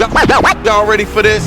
Y'all ready for this?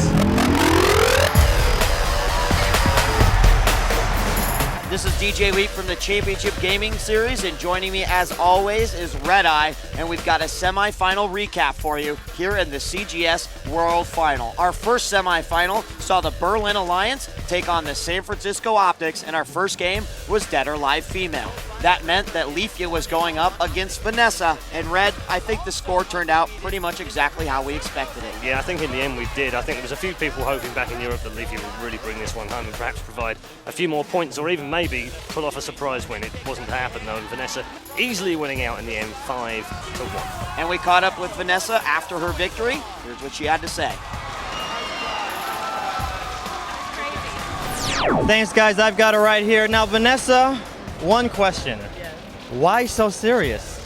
This is djWHEAT from the Championship Gaming Series, and joining me as always is ReDeYe, and we've got a semi-final recap for you here in the CGS World Final. Our first semi-final saw the Berlin Alliance take on the San Francisco OPTX, and our first game was Dead or Alive Female. That meant that Leafia was going up against Vanessa, and Red, I think the score turned out pretty much exactly how we expected it. Yeah, I think in the end we did. I think there was a few people hoping back in Europe that Leafia would really bring this one home and perhaps provide a few more points or even maybe pull off a surprise win. It wasn't to happen though, and Vanessa easily winning out in the end 5-1. And we caught up with Vanessa after her victory. Here's what she had to say. Thanks guys, I've got it right here. Now Vanessa, one question. Yes. Why so serious?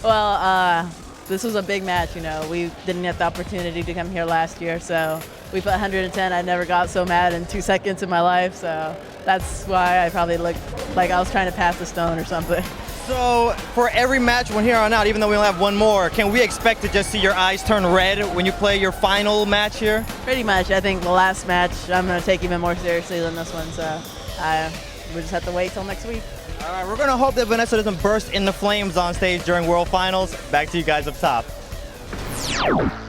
Well, this was a big match, you know. We didn't get the opportunity to come here last year, so we put 110. I never got so mad in 2 seconds in my life, so that's why I probably looked like I was trying to pass the stone or something. So for every match from here on out, even though we only have one more, can we expect to just see your eyes turn red when you play your final match here? Pretty much. I think the last match I'm going to take even more seriously than this one, so we just have to wait till next week. All right, we're going to hope that Vanessa doesn't burst into flames on stage during World Finals. Back to you guys up top.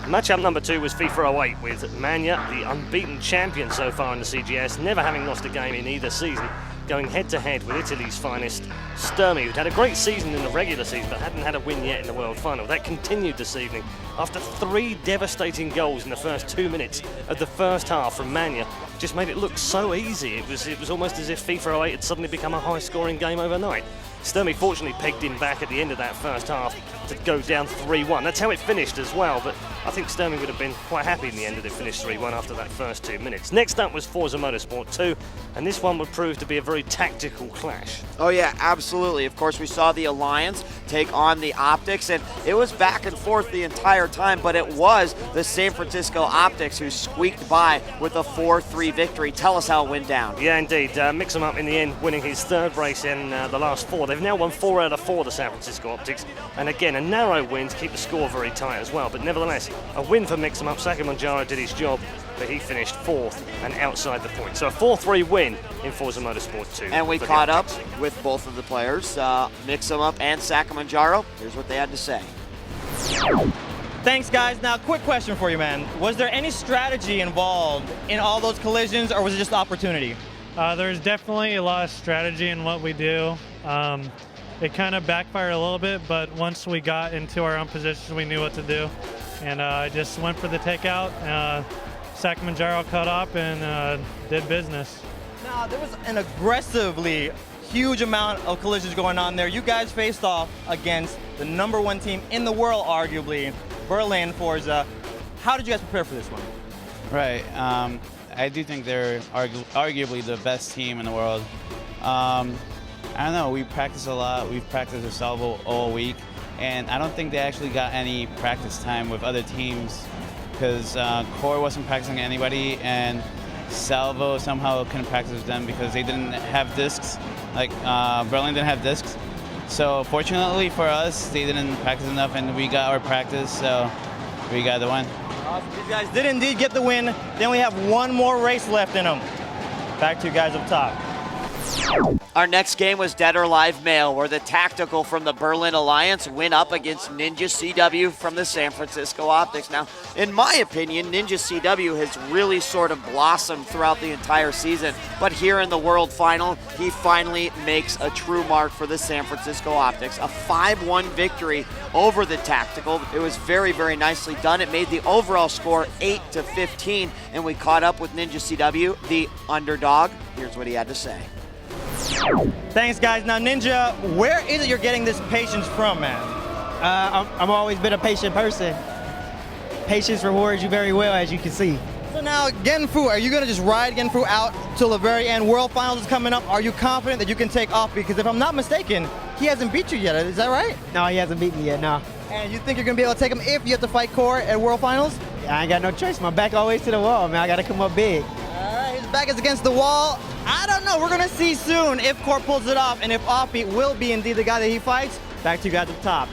Matchup number 2 was FIFA 08 with Manya, the unbeaten champion so far in the CGS, never having lost a game in either season, going head-to-head with Italy's finest, Sturmy, who'd had a great season in the regular season but hadn't had a win yet in the World Final. That continued this evening after 3 devastating goals in the first 2 minutes of the first half from Manya. Just made it look so easy. It was almost as if FIFA 08 had suddenly become a high-scoring game overnight. Sturmy fortunately pegged him back at the end of that first half to go down 3-1. That's how it finished as well, but I think Sturmy would have been quite happy in the end that it finished 3-1 after that first 2 minutes. Next up was Forza Motorsport 2, and this one would prove to be a very tactical clash. Oh yeah, absolutely. Of course, we saw the Alliance take on the OPTX, and it was back and forth the entire time, but it was the San Francisco OPTX who squeaked by with a 4-3 victory. Tell us how it went down. Yeah, indeed. Mix 'em up in the end, winning his 3rd race in the last 4. They've now won 4 out of 4, the San Francisco OPTX, and again, a narrow win to keep the score very tight as well. But nevertheless, a win for Mix 'em up. Sakamanjaro did his job, but he finished 4th and outside the point. So a 4-3 win in Forza Motorsport 2. And we caught up with both of the players, Mix 'em up and Sakamanjaro. Here's what they had to say. Thanks guys. Now quick question for you, man. Was there any strategy involved in all those collisions, or was it just opportunity? There's definitely a lot of strategy in what we do. It kind of backfired a little bit, but once we got into our own positions, we knew what to do. And I just went for the takeout. Sakamanjaro cut up and did business. Now, there was an aggressively huge amount of collisions going on there. You guys faced off against the #1 team in the world, arguably, Berlin Forza. How did you guys prepare for this one? Right. I do think they're arguably the best team in the world. I don't know, we practice a lot. We've practiced with Salvo all week, and I don't think they actually got any practice time with other teams because Core wasn't practicing anybody, and Salvo somehow couldn't practice with them because they didn't have discs. Like Berlin didn't have discs. So fortunately for us, they didn't practice enough, and we got our practice, so we got the win. Awesome. These guys did indeed get the win. Then we have one more race left in them. Back to you guys up top. Our next game was Dead or Alive Male, where the Tactical from the Berlin Alliance went up against Ninja CW from the San Francisco OPTX. Now, in my opinion, Ninja CW has really sort of blossomed throughout the entire season, but here in the World Final, he finally makes a true mark for the San Francisco OPTX. A 5-1 victory over the Tactical. It was very, very nicely done. It made the overall score 8-15, and we caught up with Ninja CW, the underdog. Here's what he had to say. Thanks, guys. Now, Ninja, where is it you're getting this patience from, man? I've always been a patient person. Patience rewards you very well, as you can see. So now, Genfu, are you going to just ride Genfu out till the very end? World Finals is coming up. Are you confident that you can take off? Because if I'm not mistaken, he hasn't beat you yet. Is that right? No, he hasn't beaten me yet, no. And you think you're going to be able to take him if you have to fight Core at World Finals? Yeah, I ain't got no choice. My back always to the wall, man. I got to come up big. All right, his back is against the wall. I don't know. We're going to see soon if Core pulls it off and if Offbeat will be indeed the guy that he fights. Back to you guys up top.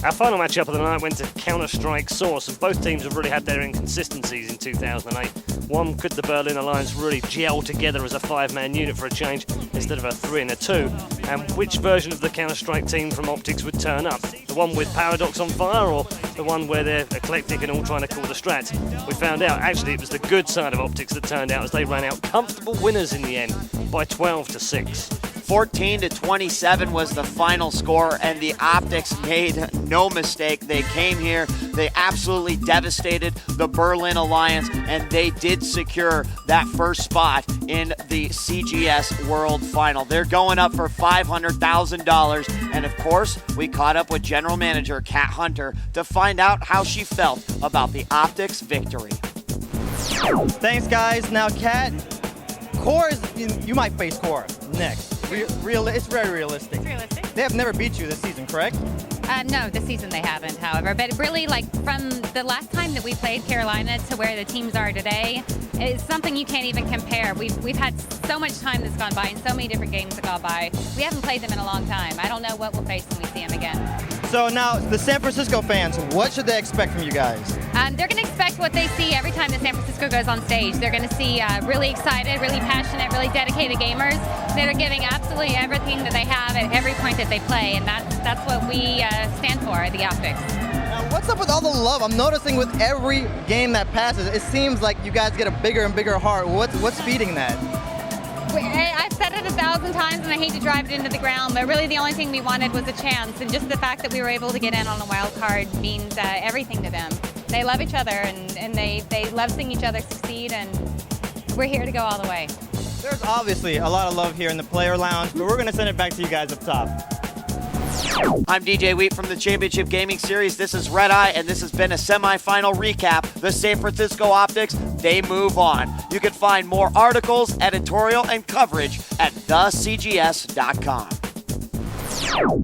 Our final matchup of the night went to Counter-Strike Source, and both teams have really had their inconsistencies in 2008. One, could the Berlin Alliance really gel together as a 5-man unit for a change instead of a 3 and a 2? And which version of the Counter-Strike team from OPTX would turn up? The one with Paradox on fire, or the one where they're eclectic and all trying to call the strats? We found out actually it was the good side of OPTX that turned out, as they ran out comfortable winners in the end by 12-6. 14-27 was the final score, and the OPTX made no mistake. They came here, they absolutely devastated the Berlin Alliance, and they did secure that first spot in the CGS World Final. They're going up for $500,000, and of course, we caught up with General Manager Kat Hunter to find out how she felt about the OPTX victory. Thanks, guys. Now, Kat, Core you might face Core next. It's very realistic. It's realistic. They have never beat you this season, correct? No, this season they haven't, however. But really, like, from the last time that we played Carolina to where the teams are today, it's something you can't even compare. We've had so much time that's gone by and so many different games that gone by. We haven't played them in a long time. I don't know what we'll face when we see them again. So now, the San Francisco fans, what should they expect from you guys? They're going to expect what they see every time that San Francisco goes on stage. They're going to see really excited, really passionate, really dedicated gamers that are giving absolutely everything that they have at every point that they play, and that's what we stand for at the OPTX. Now, what's up with all the love? I'm noticing with every game that passes, it seems like you guys get a bigger and bigger heart. What's feeding that? I've said it 1,000 times, and I hate to drive it into the ground, but really the only thing we wanted was a chance, and just the fact that we were able to get in on a wild card means everything to them. They love each other, and they love seeing each other succeed, and we're here to go all the way. There's obviously a lot of love here in the player lounge, but we're going to send it back to you guys up top. I'm djWHEAT from the Championship Gaming Series. This is ReDeYe, and this has been a semi-final recap. The San Francisco OPTX, they move on. You can find more articles, editorial, and coverage at thecgs.com.